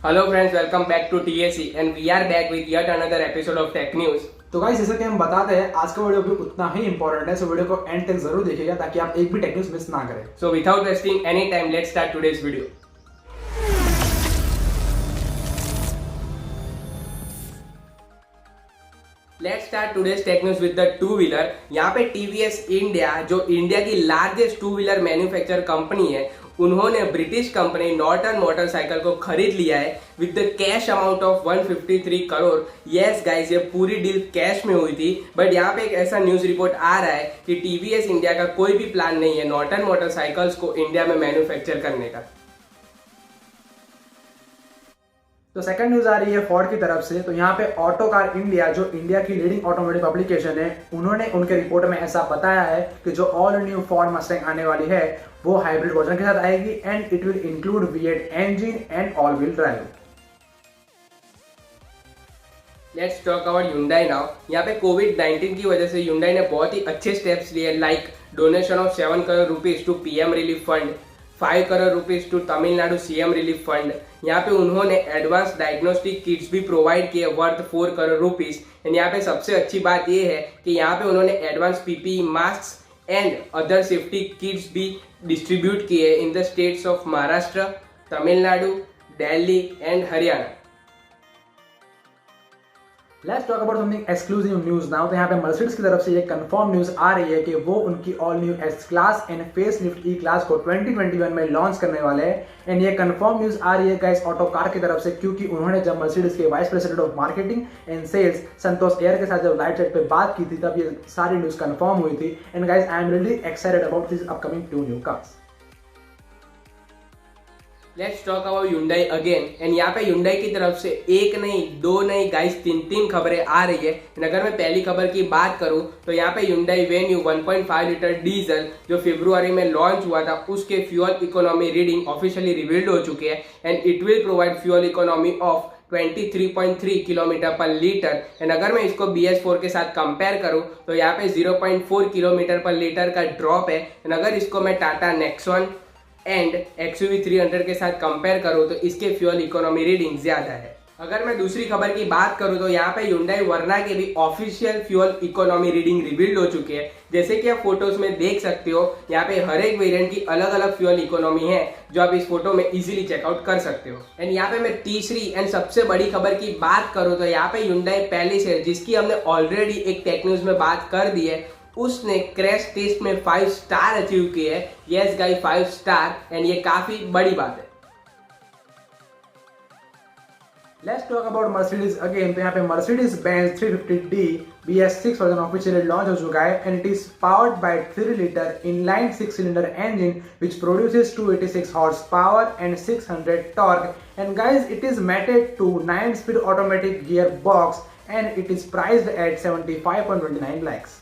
Hello friends, welcome back to TAC and we are back with yet another episode of Tech News. तो guys जैसा कि हम बताते हैं आज का वीडियो भी उतना ही इंपॉर्टेंट है, सो वीडियो को एंड तक जरूर देखिएगा ताकि आप एक भी टेक न्यूज़ मिस ना करें। So without wasting any time, let's start today's video. Let's start today's tech news with the two wheeler. यहाँ पे TVS इंडिया जो इंडिया की largest two wheeler manufacture company है, उन्होंने ब्रिटिश कंपनी नॉर्टन मोटरसाइकिल को खरीद लिया है with the cash amount of 153 crore. Yes guys, ये पूरी डील कैश में हुई थी, बट यहाँ पे एक ऐसा न्यूज रिपोर्ट आ रहा है कि टीवीएस इंडिया का कोई भी प्लान नहीं है नॉर्टन मोटरसाइकिल्स को इंडिया में मैन्युफैक्चर करने का। तो सेकंड न्यूज आ रही है फोर्ड की तरफ से। तो यहाँ पे ऑटो कार इंडिया जो इंडिया की लीडिंग ऑटोमोटिव पब्लिकेशन है, उन्होंने उनके रिपोर्ट में ऐसा बताया है कि जो ऑल न्यू फोर्ड मस्टैंग आने वाली है वो हाइब्रिड वर्जन के साथ आएगी and it will include V8 engine and all wheel drive. Let's talk about Hyundai now. यहाँ पे कोविड-19 की वजह से Hyundai ने बहुत ही अच्छे स्टेप्स लिए, like donation of 7 crore rupees to PM relief fund, 5 crore rupees to Tamil Nadu CM relief fund. यहाँ पे उन्होंने एडवांस डायग्नोस्टिक किट्स भी प्रोवाइड किए वर्थ 4 करोड़ रुपीज। एंड यहाँ पे सबसे अच्छी बात ये है कि यहाँ पे उन्होंने advance PPE mask and other safety kits भी डिस्ट्रीब्यूट किए in the states of Maharashtra, Tamil Nadu, Delhi and Haryana. Let's talk about something exclusive news now. तो यहाँ पे मर्सिडीज की तरफ से ये कंफर्म न्यूज आ रही है कि वो उनकी all new S class and face lift E class को 2021 में लॉन्च करने वाले हैं। एंड ये कंफर्म न्यूज आ रही है गाइस ऑटो कार की तरफ से, क्योंकि उन्होंने जब मर्सिडीज के vice president of marketing and sales Santosh Iyer के साथ जब लाइव चैट पे बात की थी तब ये सारी न्यूज कंफर्म हुई थी। And guys I am really excited about this upcoming 2 new cars. Let's talk about Hyundai again. And यहाँ पे Hyundai की तरफ से एक नहीं, दो नहीं गाइस, तीन खबरें आ रही है। अगर मैं पहली खबर की बात करूँ तो यहाँ पे Hyundai Venue 1.5 लीटर डीजल जो फरवरी में लॉन्च हुआ था, उसके fuel economy reading officially revealed हो चुकी है and it will provide fuel economy of 23.3 kilometre पर लीटर। एंड अगर मैं इसको BS4 के साथ कंपेयर करूं तो यहाँ पे 0.4 किलोमीटर पर लीटर का ड्रॉप है। एंड अगर इसको मैं टाटा नेक्सॉन एंड XUV 300 के साथ कंपेयर करूं तो इसके फ्यूल इकोनॉमी रीडिंग ज्यादा है। अगर मैं दूसरी खबर की बात करूं तो यहाँ पे Hyundai वर्ना के भी official fuel economy reading revealed हो चुकी है। जैसे कि आप फोटोज में देख सकते हो, यहाँ पे हर एक वेरिएंट की अलग अलग फ्यूल इकोनॉमी है जो आप इस फोटो में इजीली चेकआउट कर सकते हो। एंड यहाँ पे मैं तीसरी एंड सबसे बड़ी खबर की बात करूँ तो यहाँ पे Hyundai Palace है, जिसकी हमने ऑलरेडी एक टेक न्यूज में बात कर दी है, उसने क्रैश टेस्ट में 5 स्टार अचीव किए है। यस गाइस, 5 स्टार, एंड ये काफी बड़ी बात है। Let's talk about Mercedes again. तो यहाँ पे Mercedes Benz 350D BS6 version officially launch हो चुका है and it is powered by 3 litre inline 6 cylinder engine which produces 286 horse power and 600 torque. And guys it is mated to 9 speed automatic gear box and it is priced at 75.29 lakhs।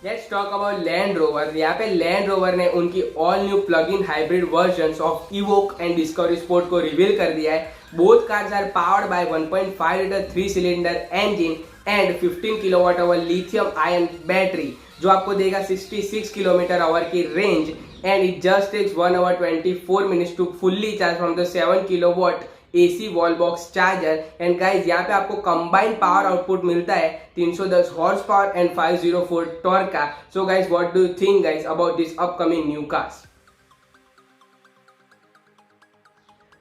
Let's talk about Land Rover. यहाँ पे Land Rover ने उनकी all new plug in hybrid versions of Evoque and Discovery Sport को reveal कर दिया है। Both cars are powered by 1.5 litre 3 cylinder engine and 15 kilowatt hour lithium ion battery जो आपको देगा 66 किलोमीटर आवर की range and it just takes 1 hour 24 minutes to fully charge from the 7 kilowatt AC wall box charger. And guys यहाँ पे आपको combined power output मिलता है 310 horse power and 504 torque का। So guys, what do you think guys about this upcoming new cars?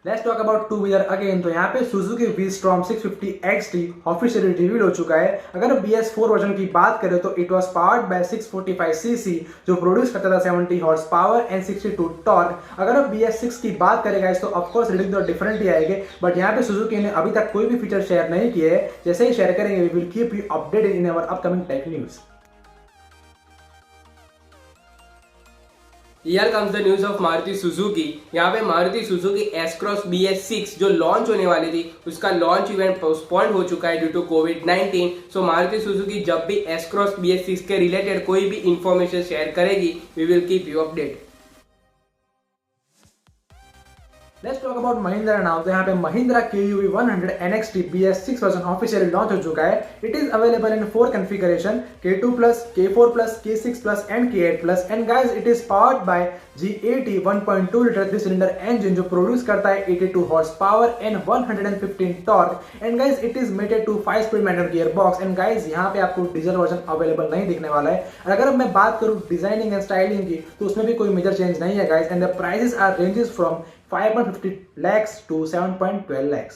Let's talk about two wheeler again. तो यहाँ पे Suzuki V-Strom 650 XT officially reveal हो चुका है। अगर BS4 वर्जन की बात करें तो it was powered by 645cc जो प्रोड्यूस करता था 70 हॉर्स पावर एंड 62 टॉर्क। अगर आप BS6 की बात करें गाइस तो ऑफकोर्स रीडिंग तो डिफरेंट ही आएगी, बट यहाँ पे Suzuki ने अभी तक कोई भी फीचर शेयर नहीं किए हैं। जैसे ही शेयर करेंगे we will keep you updated in our upcoming tech news. Here comes the news of Maruti Suzuki। यहाँ पे Maruti Suzuki S-Cross BS6 जो लॉन्च होने वाली थी उसका लॉन्च इवेंट पोस्टपोन्ड हो चुका है ड्यू टू कोविड-19। सो Maruti Suzuki जब भी S-Cross BS6 के रिलेटेड कोई भी इंफॉर्मेशन शेयर करेगी we will keep you update. Let's talk about Mahindra now. तो यहाँ पे Mahindra KUV 100 NXT BS6 version officially launch हो चुका है। It is available in 4 configuration K2+, K4+, K6+ and K8+। And guys it is powered by G80 1.2 litre 3 cylinder engine जो produce करता है 82 horse power and 115 torque. And guys it is mated to 5 speed manual gear box. And guys यहाँ पे आपको diesel version available नहीं दिखने वाला है। अगर मैं बात करूँ डिजाइनिंग एंड स्टाइलिंग की तो उसमें भी कोई मेजर चेंज नहीं है guys. And the prices are ranges from 5.50 lakhs to 7.12 lakhs.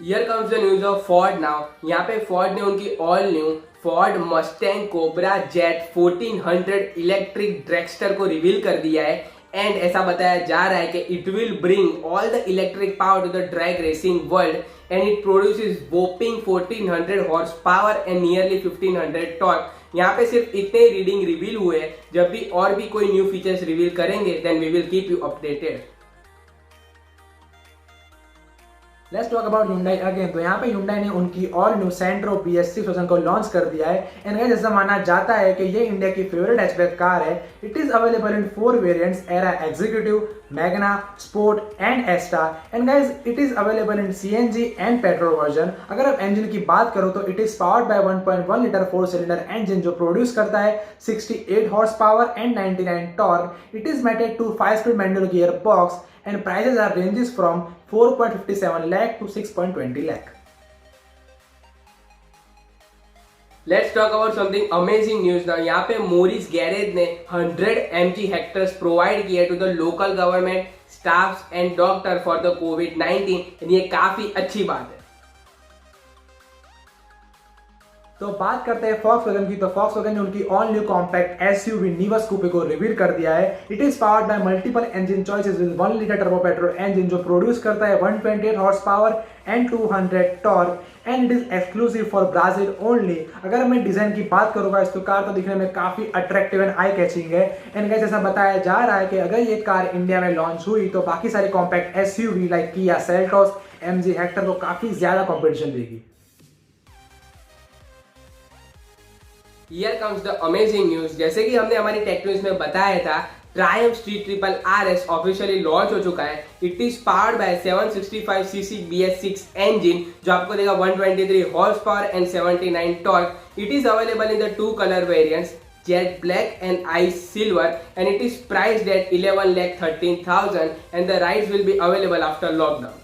Here comes the news of Ford now. यहाँ पे Ford ने उनकी all new Ford Mustang Cobra Jet 1400 electric dragster को रिवील कर दिया है। एंड ऐसा बताया जा रहा है कि it will bring all the electric power to the drag racing world and it produces whopping 1400 horse power and nearly 1500 torque. यहाँ पे सिर्फ इतने रीडिंग रिवील हुए हैं। जब भी और भी कोई न्यू फीचर्स रिवील करेंगे then we will keep you updated. Let's talk about Hyundai again. तो यहाँ पे Hyundai ने उनकी all new Santro BS6 version को लॉन्च कर दिया है। एंड गाइस ऐसा माना जाता है कि ये इंडिया की फेवरेट हैचबैक कार है। It is available in 4 variants Era Executive, Magna, Sport and Asta. And guys it is available in CNG and petrol version. अगर आप इंजन की बात करो तो it is powered by 1.1 litre 4 cylinder engine जो produce करता है 68 horse power and 99 torque. It is mated to 5 speed manual gear box and prices are ranges from 4.57 lakh to 6.20 lakh. Let's talk about something amazing news now. यहाँ पे Morris garage ने 100 mg Hectors provide किए to the local government staffs and doctor for the COVID-19। ये काफी अच्छी बात है। तो बात करते हैं Volkswagen की। तो Volkswagen ने उनकी all new compact SUV Nivus कूपे को रिवील कर दिया है। It is powered bye multiple engine choices with 1 litre turbo petrol engine जो प्रोड्यूस करता है 128 horse power and 200 torque. And it is exclusive for Brazil only. अगर मैं डिजाइन की बात करूंगा इस तो कार तो दिखने में काफी अट्रैक्टिव एंड आई कैचिंग है। एंड गाइस ऐसा बताया जा रहा है कि अगर ये कार इंडिया में लॉन्च हुई तो बाकी सारी compact SUV like Kia Seltos, MG Hector को काफी ज्यादा कॉम्पिटिशन देगी। Here comes the amazing news। जैसे कि हमने हमारी टेक न्यूज में बताया था Triumph Street Triple RS officially launch हो चुका है। It is powered bye 765cc BS6 engine जो आपको देगा 123 horse power and 79 torque. It is available in the 2 colour variants Jet Black and Ice Silver and it is priced at 11,13,000 and the rides will be available after lockdown।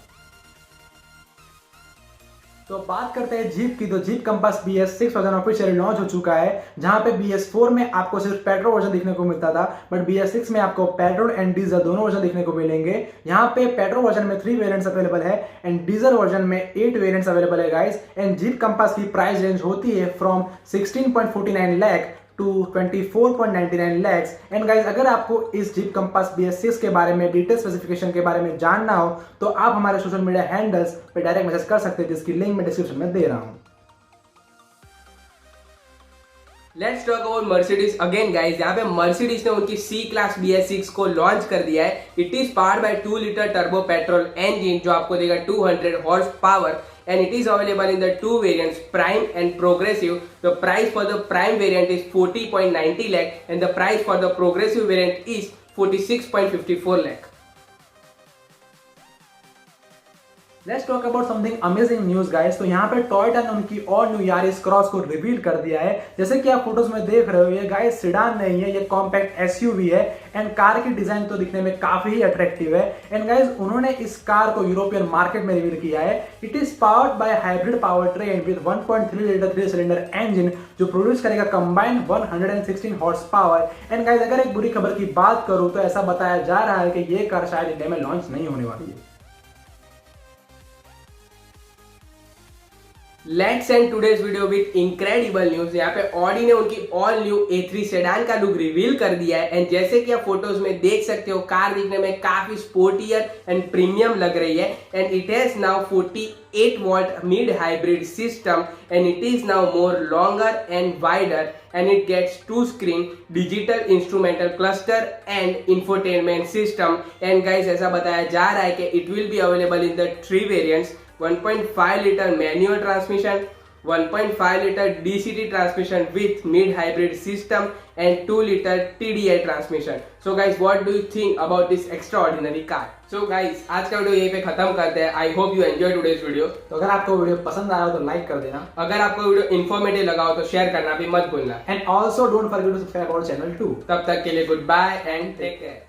तो बात करते हैं jeep की। तो jeep compass BS6 version officially launch हो चुका है जहां पे BS4 में आपको सिर्फ पेट्रोल वर्जन दिखने को मिलता था बट BS6 में आपको पेट्रोल एंड डीजल दोनों वर्जन दिखने को मिलेंगे। यहाँ पे पेट्रोल वर्जन में 3 वेरिएंट्स अवेलेबल है एंड डीजल वर्जन में 8 वेरिएंट्स अवेलेबल है गाइस। एंड जीप कंपास की प्राइस रेंज होती है from 16.49 lakh to 24.99 lakhs। And guys अगर आपको इस जीप कंपास BS6 के बारे में डिटेल स्पेसिफिकेशन के बारे में जानना हो तो आप हमारे सोशल मीडिया हैंडल्स पे डायरेक्ट मैसेज कर सकते हैं जिसकी लिंक मैं डिस्क्रिप्शन में दे रहा हूं। Let's talk about Mercedes again guys. यहाँ पे मर्सिडीज ने उनकी C क्लास BS6 को लॉन्च कर दिया है। It is powered bye 2 litre turbo petrol engine जो आपको देगा 200 horse power and it is available in the 2 variants Prime and Progressive। The price for the Prime variant is 40.90 lakh and the price for the Progressive variant is 46.54 lakh। Let's talk about something amazing news guys. तो यहाँ पे Toyota ने उनकी all new Yaris cross को reveal कर दिया है। जैसे कि आप फोटोज में देख रहे हो ये गाइस सिडान नहीं है, ये कॉम्पैक्ट SUV है एंड कार की डिजाइन तो दिखने में काफी ही अट्रैक्टिव है। एंड गाइस उन्होंने इस कार को यूरोपियन मार्केट में रिवील किया है। It is powered bye hybrid power train with 1.3 litre 3 cylinder engine जो प्रोड्यूस करेगा combined 116 horse power. And guys अगर एक बुरी खबर की बात करूं तो ऐसा बताया जा रहा है कि ये कार शायद इंडिया में लॉन्च नहीं होने वाली है। Let's end today's video with incredible news. यहाँ पे ऑडी ने उनकी ऑल न्यू A3 सेडान का लुक रिवील कर दिया है एंड जैसे कि आप फोटोज में देख सकते हो कार दिखने में काफी स्पोर्टियर एंड प्रीमियम लग रही है and it has now 48 volt mid hybrid system and it is now more longer and wider and it gets 2 screen digital instrumental cluster and infotainment system। and guys ऐसा बताया जा रहा है कि it will be available in the 3 variants 1.5 liter manual transmission, 1.5 liter DCT transmission with mid hybrid system and 2 liter TDI transmission. So guys, what do you think about this extraordinary car? So guys, आज का video यहीं पे खत्म करते हैं. I hope you enjoyed today's video. तो अगर आपको वीडियो पसंद आया हो तो लाइक कर देना. अगर आपको वीडियो इन्फॉर्मेटिव लगा हो तो शेयर करना भी मत भूलना. And also don't forget to subscribe our channel too. तब तक के लिए good bye and take care.